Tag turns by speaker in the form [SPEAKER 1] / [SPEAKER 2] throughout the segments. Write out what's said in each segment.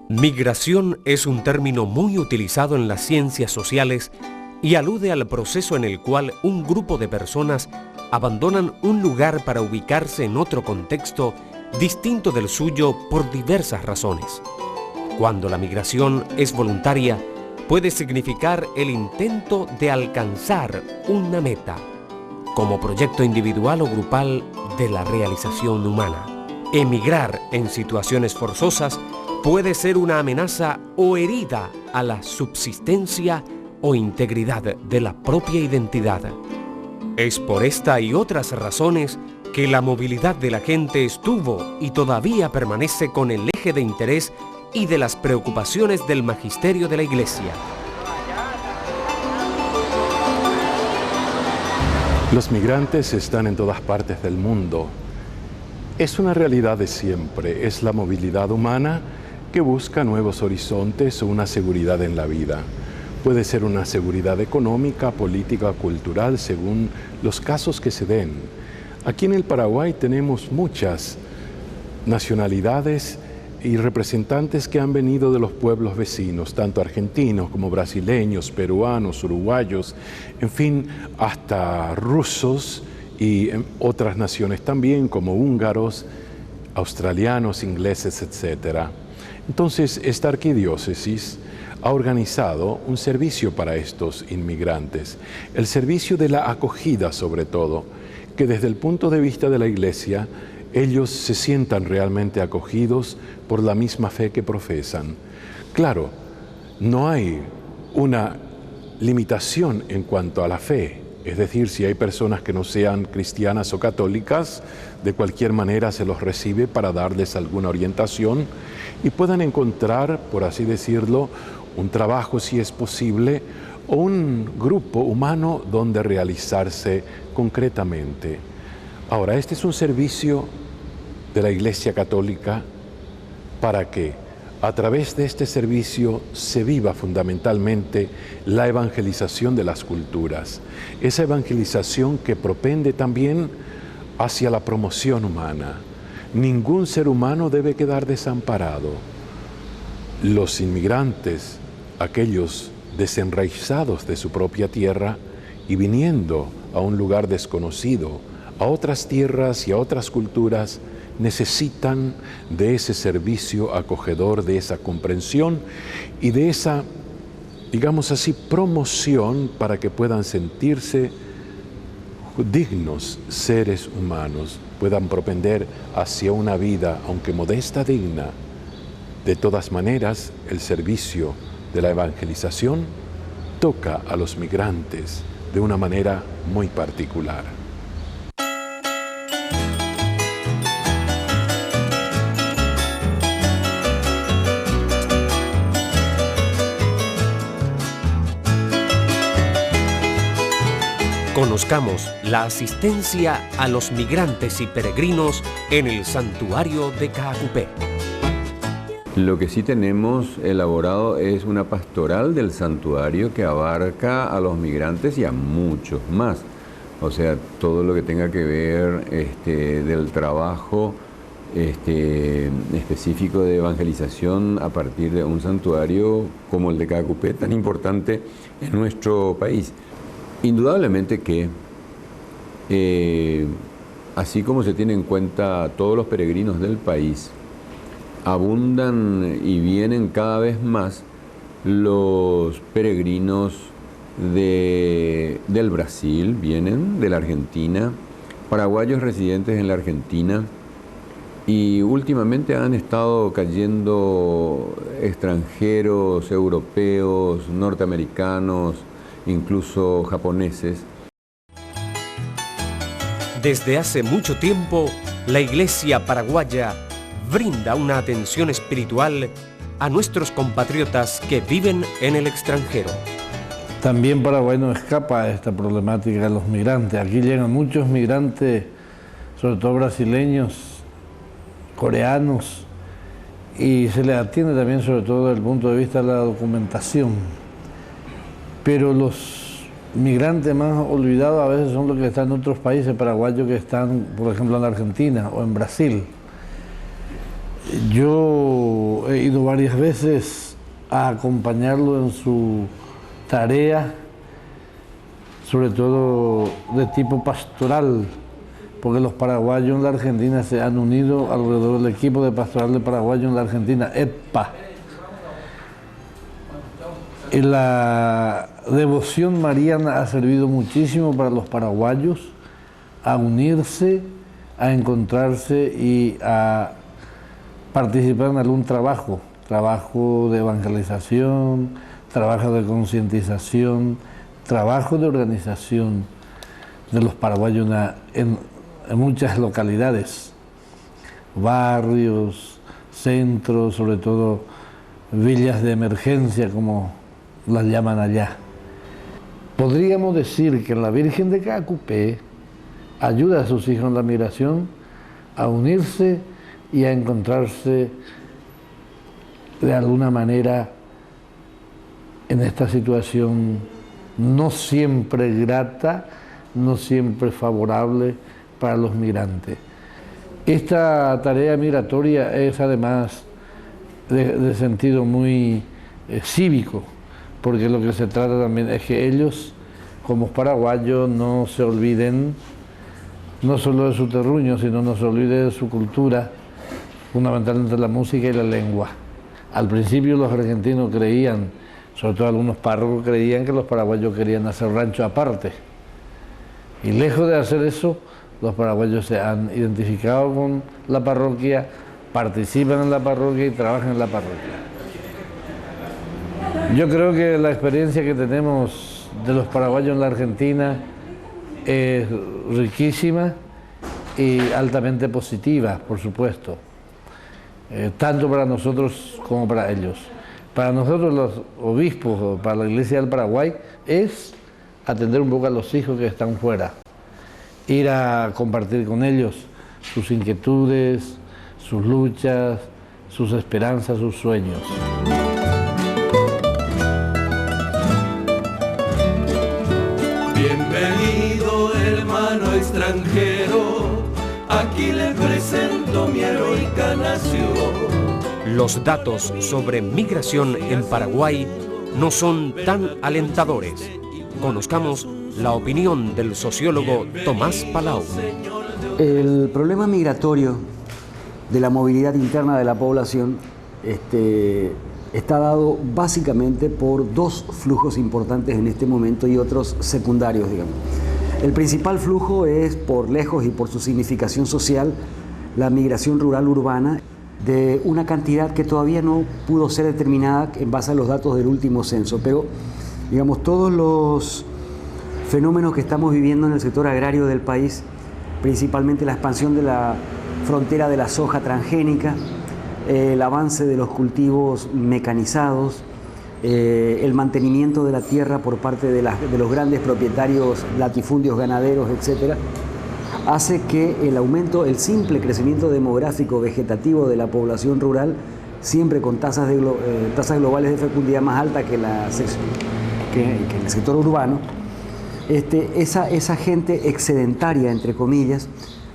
[SPEAKER 1] Migración es un término muy utilizado en las ciencias sociales y alude al proceso en el cual un grupo de personas abandonan un lugar para ubicarse en otro contexto distinto del suyo por diversas razones. Cuando la migración es voluntaria, puede significar el intento de alcanzar una meta, como proyecto individual o grupal de la realización humana. Emigrar en situaciones forzosas puede ser una amenaza o herida a la subsistencia o integridad de la propia identidad. Es por esta y otras razones que la movilidad de la gente estuvo y todavía permanece con el eje de interés y de las preocupaciones del magisterio de la Iglesia.
[SPEAKER 2] Los migrantes están en todas partes del mundo. Es una realidad de siempre, es la movilidad humana que busca nuevos horizontes o una seguridad en la vida. Puede ser una seguridad económica, política, cultural, según los casos que se den. Aquí en el Paraguay tenemos muchas nacionalidades y representantes que han venido de los pueblos vecinos, tanto argentinos como brasileños, peruanos, uruguayos, en fin, hasta rusos y otras naciones también, como húngaros, australianos, ingleses, etc. Entonces, esta arquidiócesis ha organizado un servicio para estos inmigrantes, el servicio de la acogida sobre todo, que desde el punto de vista de la Iglesia, ellos se sientan realmente acogidos por la misma fe que profesan. Claro, no hay una limitación en cuanto a la fe, es decir, si hay personas que no sean cristianas o católicas, de cualquier manera se los recibe para darles alguna orientación y puedan encontrar, por así decirlo, un trabajo si es posible o un grupo humano donde realizarse concretamente. Ahora, este es un servicio de la Iglesia Católica para que a través de este servicio se viva fundamentalmente la evangelización de las culturas, esa evangelización que propende también hacia la promoción humana. Ningún ser humano debe quedar desamparado. Los inmigrantes, aquellos desenraizados de su propia tierra y viniendo a un lugar desconocido, a otras tierras y a otras culturas, necesitan de ese servicio acogedor, de esa comprensión y de esa, digamos así, promoción para que puedan sentirse dignos seres humanos, puedan propender hacia una vida, aunque modesta, digna. De todas maneras, el servicio de la evangelización toca a los migrantes de una manera muy particular.
[SPEAKER 1] Conozcamos la asistencia a los migrantes y peregrinos en el santuario de Caacupé.
[SPEAKER 3] Lo que sí tenemos elaborado es una pastoral del santuario que abarca a los migrantes y a muchos más. O sea, todo lo que tenga que ver del trabajo específico de evangelización a partir de un santuario como el de Caacupé, tan importante en nuestro país. Indudablemente que, así como se tiene en cuenta todos los peregrinos del país, abundan y vienen cada vez más los peregrinos del Brasil, vienen de la Argentina, paraguayos residentes en la Argentina, y últimamente han estado cayendo extranjeros, europeos, norteamericanos, incluso japoneses.
[SPEAKER 1] Desde hace mucho tiempo, la Iglesia paraguaya brinda una atención espiritual a nuestros compatriotas que viven en el extranjero.
[SPEAKER 4] También Paraguay no escapa a esta problemática de los migrantes. Aquí llegan muchos migrantes, sobre todo brasileños, coreanos, y se les atiende también sobre todo desde el punto de vista de la documentación. Pero los migrantes más olvidados a veces son los que están en otros países paraguayos que están, por ejemplo, en la Argentina o en Brasil. Yo he ido varias veces a acompañarlo en su tarea, sobre todo de tipo pastoral, porque los paraguayos en la Argentina se han unido alrededor del equipo de pastoral de paraguayos en la Argentina, EPPA. Y la devoción mariana ha servido muchísimo para los paraguayos a unirse, a encontrarse y a participar en algún trabajo de evangelización, trabajo de concientización, trabajo de organización de los paraguayos en muchas localidades, barrios, centros, sobre todo villas de emergencia, como las llaman allá. Podríamos decir que la Virgen de Cacupé ayuda a sus hijos en la migración a unirse y a encontrarse de alguna manera en esta situación no siempre grata, no siempre favorable para los migrantes. Esta tarea migratoria es además de sentido muy cívico, porque lo que se trata también es que ellos, como paraguayos, no se olviden no solo de su terruño, sino no se olviden de su cultura, fundamentalmente la música y la lengua. Al principio los argentinos creían, sobre todo algunos párrocos creían que los paraguayos querían hacer rancho aparte. Y lejos de hacer eso, los paraguayos se han identificado con la parroquia, participan en la parroquia y trabajan en la parroquia. Yo creo que la experiencia que tenemos de los paraguayos en la Argentina es riquísima y altamente positiva, por supuesto, tanto para nosotros como para ellos. Para nosotros los obispos, para la Iglesia del Paraguay, es atender un poco a los hijos que están fuera, ir a compartir con ellos sus inquietudes, sus luchas, sus esperanzas, sus sueños.
[SPEAKER 5] Bienvenido, hermano extranjero, aquí le presento mi heroica nación.
[SPEAKER 1] Los datos sobre migración en Paraguay no son tan alentadores. Conozcamos la opinión del sociólogo Tomás Palau.
[SPEAKER 6] El problema migratorio de la movilidad interna de la población está dado básicamente por dos flujos importantes en este momento y otros secundarios, digamos. El principal flujo es, por lejos y por su significación social, la migración rural-urbana de una cantidad que todavía no pudo ser determinada en base a los datos del último censo, pero digamos todos los fenómenos que estamos viviendo en el sector agrario del país, principalmente la expansión de la frontera de la soja transgénica, el avance de los cultivos mecanizados, el mantenimiento de la tierra por parte de los grandes propietarios, latifundios, ganaderos, etcétera, hace que el simple crecimiento demográfico vegetativo de la población rural, siempre con tasas globales de fecundidad más altas que el sector urbano, esa gente excedentaria, entre comillas,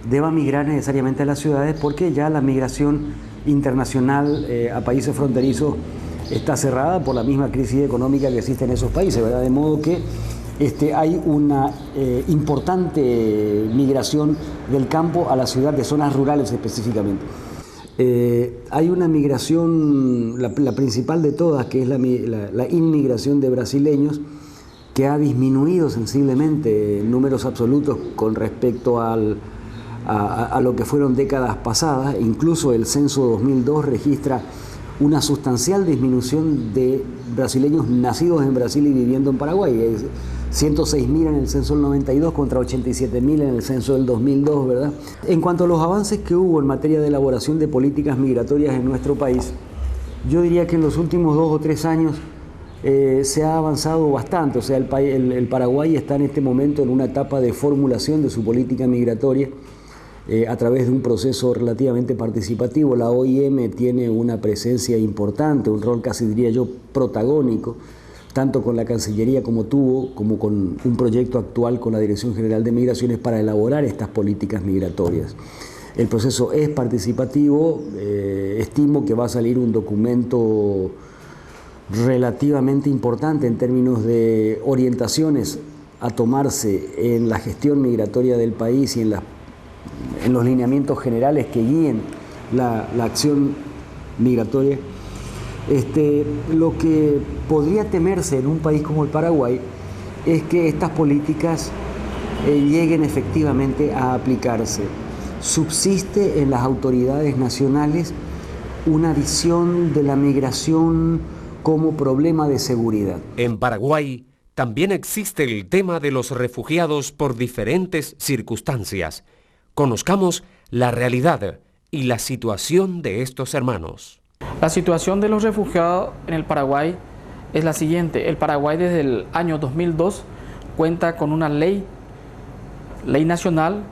[SPEAKER 6] deba migrar necesariamente a las ciudades, porque ya la migración internacional a países fronterizos está cerrada por la misma crisis económica que existe en esos países, ¿verdad? De modo que hay una importante migración del campo a la ciudad, de zonas rurales específicamente. Hay una migración, la principal de todas, que es la inmigración de brasileños, que ha disminuido sensiblemente en números absolutos con respecto a lo que fueron décadas pasadas. Incluso el censo 2002 registra una sustancial disminución de brasileños nacidos en Brasil y viviendo en Paraguay. 106.000 en el censo del 92 contra 87.000 en el censo del 2002, ¿verdad? En cuanto a los avances que hubo en materia de elaboración de políticas migratorias en nuestro país, yo diría que en los últimos 2 o 3 años se ha avanzado bastante. O sea, el Paraguay está en este momento en una etapa de formulación de su política migratoria a través de un proceso relativamente participativo. La OIM tiene una presencia importante, un rol casi diría yo protagónico, tanto con la Cancillería como con un proyecto actual con la Dirección General de Migraciones para elaborar estas políticas migratorias. El proceso es participativo, estimo que va a salir un documento relativamente importante en términos de orientaciones a tomarse en la gestión migratoria del país y en los lineamientos generales que guíen la acción migratoria. Lo que podría temerse en un país como el Paraguay es que estas políticas lleguen efectivamente a aplicarse. Subsiste en las autoridades nacionales una visión de la migración como problema de seguridad.
[SPEAKER 1] En Paraguay también existe el tema de los refugiados por diferentes circunstancias. Conozcamos la realidad y la situación de estos hermanos.
[SPEAKER 7] La situación de los refugiados en el Paraguay es la siguiente. El Paraguay desde el año 2002 cuenta con una ley nacional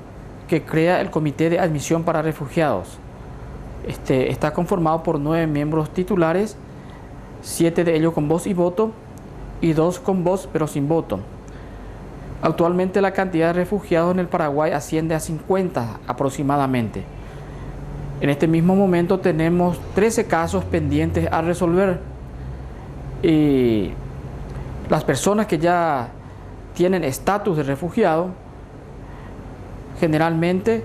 [SPEAKER 7] que crea el Comité de Admisión para Refugiados. Está conformado por 9 miembros titulares, 7 de ellos con voz y voto y 2 con voz pero sin voto. Actualmente la cantidad de refugiados en el Paraguay asciende a 50 aproximadamente. En este mismo momento tenemos 13 casos pendientes a resolver y las personas que ya tienen estatus de refugiado generalmente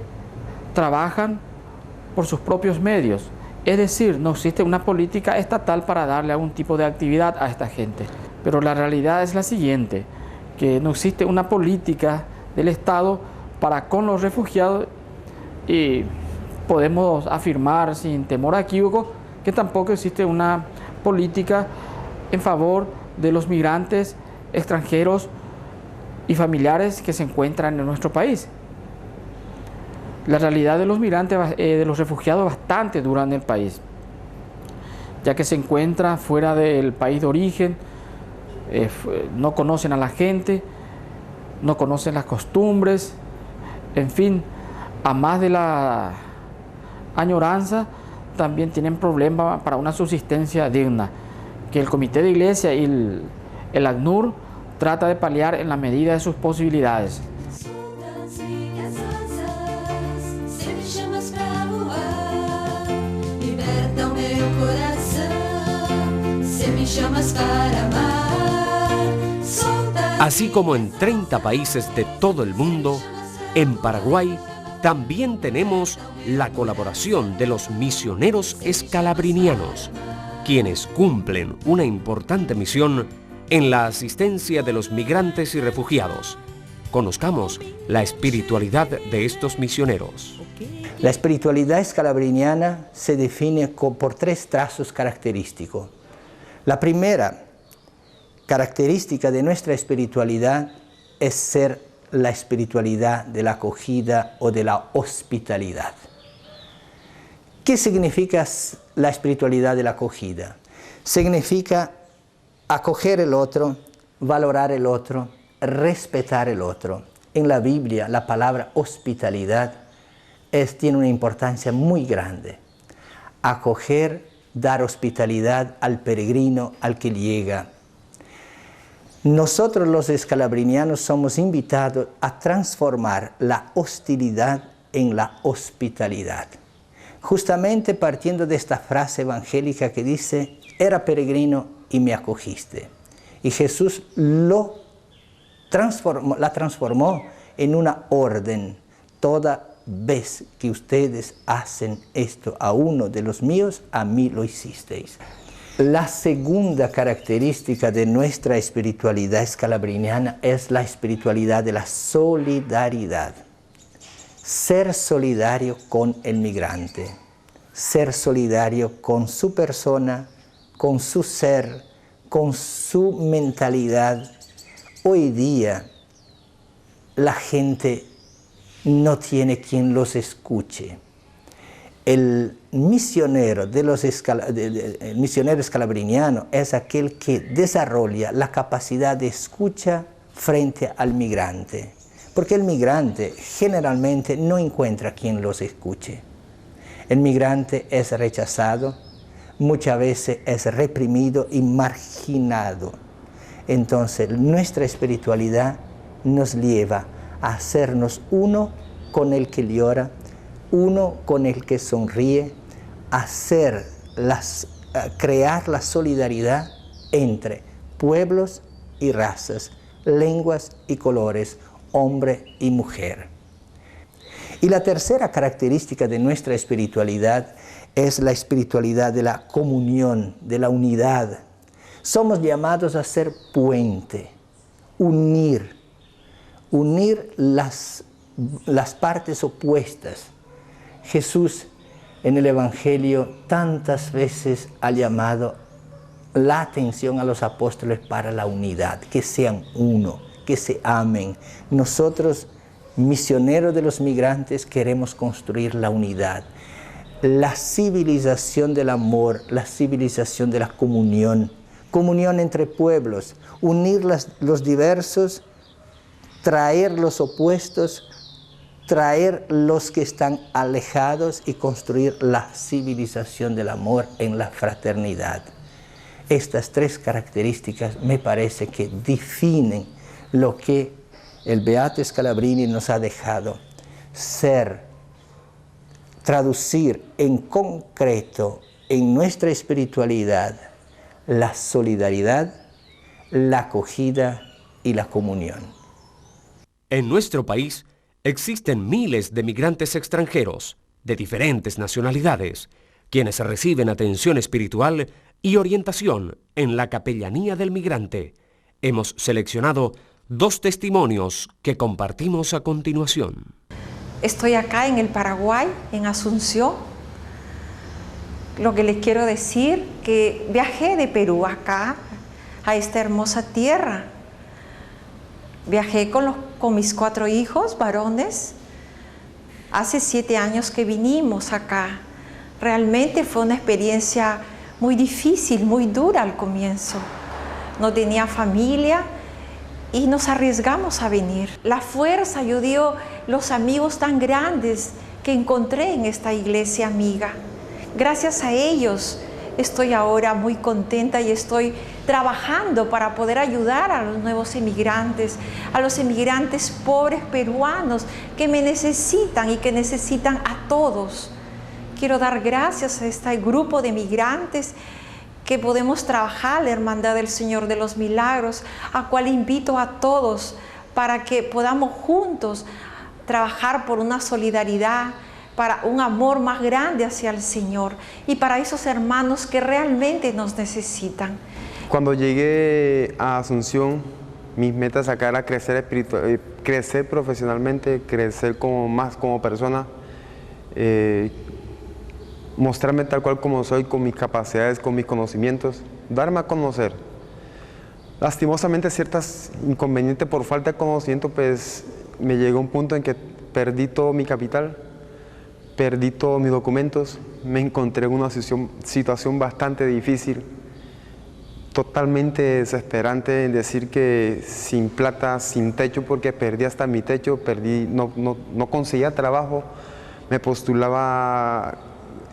[SPEAKER 7] trabajan por sus propios medios, es decir, no existe una política estatal para darle algún tipo de actividad a esta gente. Pero la realidad es la siguiente, que no existe una política del Estado para con los refugiados y podemos afirmar sin temor a equívoco que tampoco existe una política en favor de los migrantes extranjeros y familiares que se encuentran en nuestro país. La realidad de los migrantes, de los refugiados, es bastante dura en el país, ya que se encuentran fuera del país de origen, no conocen a la gente, no conocen las costumbres, en fin, a más de la añoranza, también tienen problemas para una subsistencia digna, que el Comité de Iglesia y el ACNUR trata de paliar en la medida de sus posibilidades.
[SPEAKER 1] Así como en 30 países de todo el mundo, en Paraguay también tenemos la colaboración de los misioneros escalabrinianos, quienes cumplen una importante misión en la asistencia de los migrantes y refugiados. Conozcamos la espiritualidad de estos misioneros.
[SPEAKER 8] La espiritualidad escalabriniana se define por 3 trazos característicos. La primera característica de nuestra espiritualidad es ser la espiritualidad de la acogida o de la hospitalidad. ¿Qué significa la espiritualidad de la acogida? Significa acoger el otro, valorar el otro, respetar el otro. En la Biblia la palabra hospitalidad tiene una importancia muy grande. Acoger, dar hospitalidad al peregrino, al que llega. Nosotros los escalabrinianos somos invitados a transformar la hostilidad en la hospitalidad. Justamente partiendo de esta frase evangélica que dice, era peregrino y me acogiste. Y Jesús la transformó en una orden. Toda vez que ustedes hacen esto a uno de los míos, a mí lo hicisteis. La segunda característica de nuestra espiritualidad escalabriniana es la espiritualidad de la solidaridad. Ser solidario con el migrante, ser solidario con su persona, con su ser, con su mentalidad. Hoy día la gente no tiene quien los escuche. El misionero escalabriniano es aquel que desarrolla la capacidad de escucha frente al migrante, porque el migrante generalmente no encuentra quien los escuche. El migrante es rechazado, muchas veces es reprimido y marginado. Entonces nuestra espiritualidad nos lleva a hacernos uno con el que llora, uno con el que sonríe, crear la solidaridad entre pueblos y razas, lenguas y colores, hombre y mujer. Y la tercera característica de nuestra espiritualidad es la espiritualidad de la comunión, de la unidad. Somos llamados a ser puente, unir las partes opuestas. Jesús en el Evangelio tantas veces ha llamado la atención a los apóstoles para la unidad, que sean uno, que se amen. Nosotros, misioneros de los migrantes, queremos construir la unidad, la civilización del amor, la civilización de la comunión, comunión entre pueblos, unir los diversos, traer los opuestos, traer los que están alejados y construir la civilización del amor en la fraternidad. Estas tres características me parece que definen lo que el Beato Scalabrini nos ha dejado ser, traducir en concreto en nuestra espiritualidad la solidaridad, la acogida y la comunión.
[SPEAKER 1] En nuestro país existen miles de migrantes extranjeros de diferentes nacionalidades, quienes reciben atención espiritual y orientación en la Capellanía del Migrante. Hemos seleccionado 2 testimonios que compartimos a continuación.
[SPEAKER 9] Estoy acá en el Paraguay, en Asunción. Lo que les quiero decir, que viajé de Perú acá, a esta hermosa tierra. Viajé con mis 4 hijos varones. Hace 7 años que vinimos acá. Realmente fue una experiencia muy difícil, muy dura al comienzo. No tenía familia y nos arriesgamos a venir. La fuerza, yo digo, los amigos tan grandes que encontré en esta iglesia amiga. Gracias a ellos estoy ahora muy contenta y estoy trabajando para poder ayudar a los nuevos emigrantes, a los emigrantes pobres peruanos que me necesitan y que necesitan a todos. Quiero dar gracias a este grupo de migrantes que podemos trabajar, la Hermandad del Señor de los Milagros, a cual invito a todos para que podamos juntos trabajar por una solidaridad, para un amor más grande hacia el Señor y para esos hermanos que realmente nos necesitan.
[SPEAKER 10] Cuando llegué a Asunción, mis metas acá era crecer profesionalmente, crecer más como persona, mostrarme tal cual como soy, con mis capacidades, con mis conocimientos, darme a conocer. Lastimosamente, ciertos inconvenientes por falta de conocimiento, pues me llegó un punto en que perdí todo mi capital, perdí todos mis documentos, me encontré en una situación bastante difícil, totalmente desesperante, en decir que sin plata, sin techo, porque perdí hasta mi techo, no conseguía trabajo, me postulaba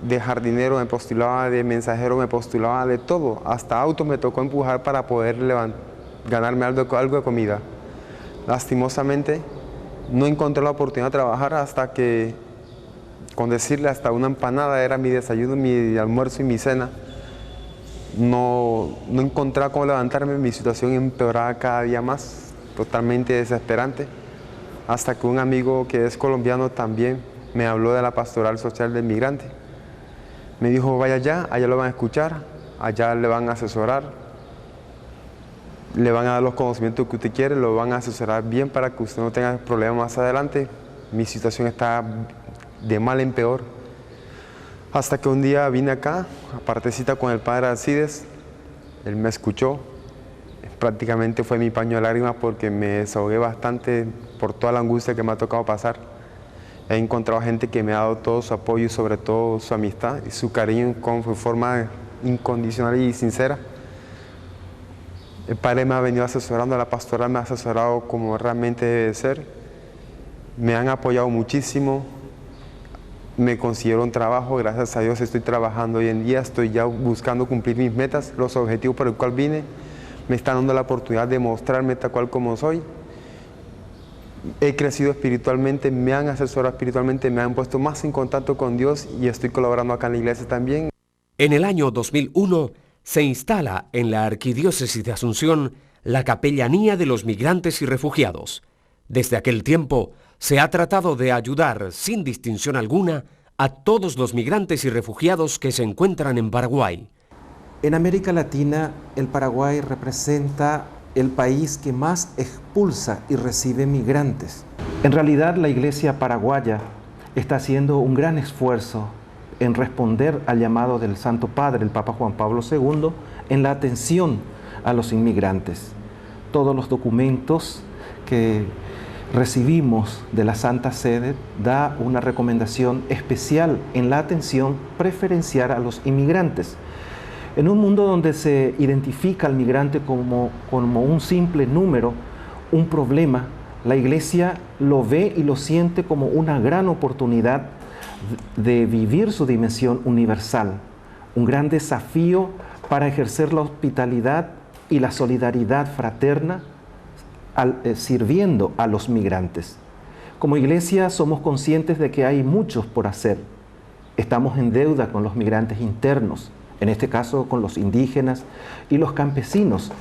[SPEAKER 10] de jardinero, me postulaba de mensajero, me postulaba de todo, hasta auto me tocó empujar para poder ganarme algo de comida. Lastimosamente no encontré la oportunidad de trabajar hasta que, con decirle hasta una empanada era mi desayuno, mi almuerzo y mi cena. No encontraba cómo levantarme, mi situación empeoraba cada día más, totalmente desesperante, hasta que un amigo que es colombiano también me habló de la pastoral social del migrante. Me dijo, vaya allá lo van a escuchar, allá le van a asesorar, le van a dar los conocimientos que usted quiere, lo van a asesorar bien para que usted no tenga problemas más adelante. Mi situación está de mal en peor. Hasta que un día vine acá, a partecita con el padre Alcides, él me escuchó, prácticamente fue mi paño de lágrimas porque me desahogué bastante por toda la angustia que me ha tocado pasar. He encontrado gente que me ha dado todo su apoyo y sobre todo su amistad y su cariño con forma incondicional y sincera. El Padre me ha venido asesorando, la pastoral me ha asesorado como realmente debe ser. Me han apoyado muchísimo, me consiguieron trabajo, gracias a Dios estoy trabajando hoy en día, estoy ya buscando cumplir mis metas, los objetivos por los cuales vine. Me están dando la oportunidad de mostrarme tal cual como soy. he crecido espiritualmente, me han asesorado espiritualmente, me han puesto más en contacto con Dios y estoy colaborando acá en la iglesia también.
[SPEAKER 1] En el año 2001 se instala en la Arquidiócesis de Asunción la Capellanía de los Migrantes y Refugiados. Desde aquel tiempo se ha tratado de ayudar sin distinción alguna a todos los migrantes y refugiados que se encuentran en Paraguay.
[SPEAKER 11] En América Latina, el Paraguay representa el país que más expulsa y recibe migrantes. En realidad, la Iglesia paraguaya está haciendo un gran esfuerzo en responder al llamado del Santo Padre, el Papa Juan Pablo II, en la atención a los inmigrantes. Todos los documentos que recibimos de la Santa Sede da una recomendación especial en la atención preferencial a los inmigrantes. En un mundo donde se identifica al migrante como un simple número, un problema, la Iglesia lo ve y lo siente como una gran oportunidad de vivir su dimensión universal, un gran desafío para ejercer la hospitalidad y la solidaridad fraterna sirviendo a los migrantes. Como Iglesia somos conscientes de que hay muchos por hacer. Estamos en deuda con los migrantes internos, en este caso con los indígenas y los campesinos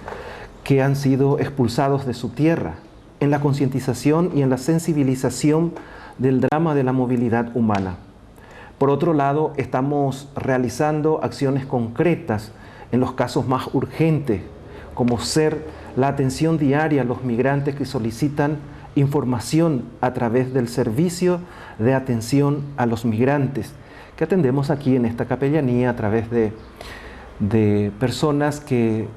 [SPEAKER 11] que han sido expulsados de su tierra, en la concientización y en la sensibilización del drama de la movilidad humana. Por otro lado, estamos realizando acciones concretas en los casos más urgentes, como ser la atención diaria a los migrantes que solicitan información a través del servicio de atención a los migrantes, que atendemos aquí en esta capellanía a través de personas que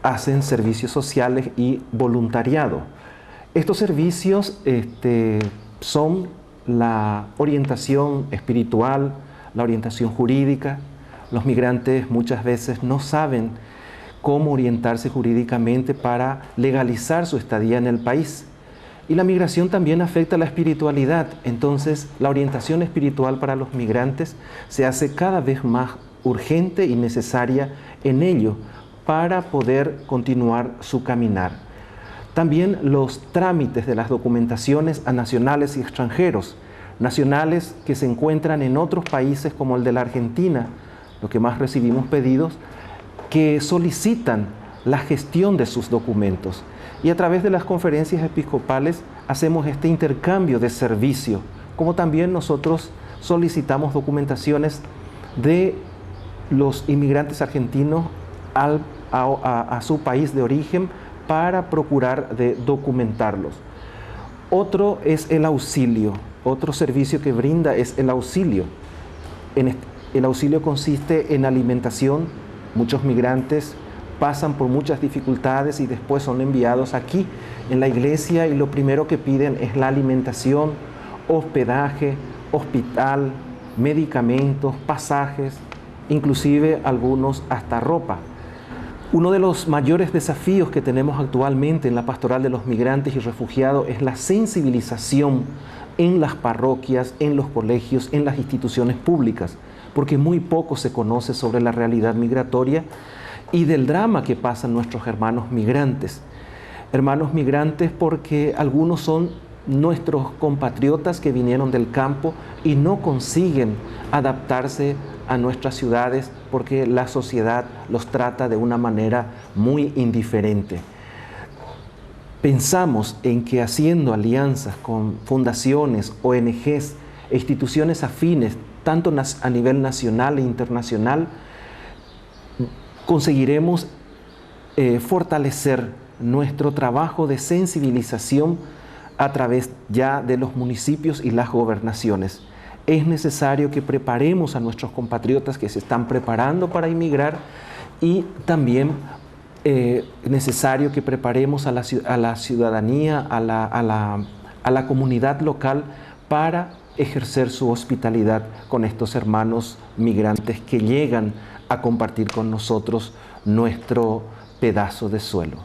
[SPEAKER 11] hacen servicios sociales y voluntariado. Estos servicios son la orientación espiritual, la orientación jurídica. Los migrantes muchas veces no saben cómo orientarse jurídicamente para legalizar su estadía en el país. Y la migración también afecta la espiritualidad. Entonces, la orientación espiritual para los migrantes se hace cada vez más urgente y necesaria en ello para poder continuar su caminar. También los trámites de las documentaciones a nacionales y extranjeros. Nacionales que se encuentran en otros países como el de la Argentina, lo que más recibimos pedidos, que solicitan la gestión de sus documentos. Y a través de las conferencias episcopales hacemos este intercambio de servicio, como también nosotros solicitamos documentaciones de los inmigrantes argentinos a su país de origen para procurar de documentarlos. Otro es el auxilio, otro servicio que brinda es el auxilio. El auxilio consiste en alimentación. Muchos migrantes pasan por muchas dificultades y después son enviados aquí en la iglesia y lo primero que piden es la alimentación, hospedaje, hospital, medicamentos, pasajes, inclusive algunos hasta ropa. Uno de los mayores desafíos que tenemos actualmente en la pastoral de los migrantes y refugiados es la sensibilización en las parroquias, en los colegios, en las instituciones públicas, porque muy poco se conoce sobre la realidad migratoria y del drama que pasan nuestros hermanos migrantes. Hermanos migrantes porque algunos son nuestros compatriotas que vinieron del campo y no consiguen adaptarse a nuestras ciudades porque la sociedad los trata de una manera muy indiferente. Pensamos en que haciendo alianzas con fundaciones, ONGs e instituciones afines, tanto a nivel nacional e internacional, conseguiremos fortalecer nuestro trabajo de sensibilización a través ya de los municipios y las gobernaciones. Es necesario que preparemos a nuestros compatriotas que se están preparando para emigrar y también necesario que preparemos a la ciudadanía, a la comunidad local para ejercer su hospitalidad con estos hermanos migrantes que llegan a compartir con nosotros nuestro pedazo de suelo.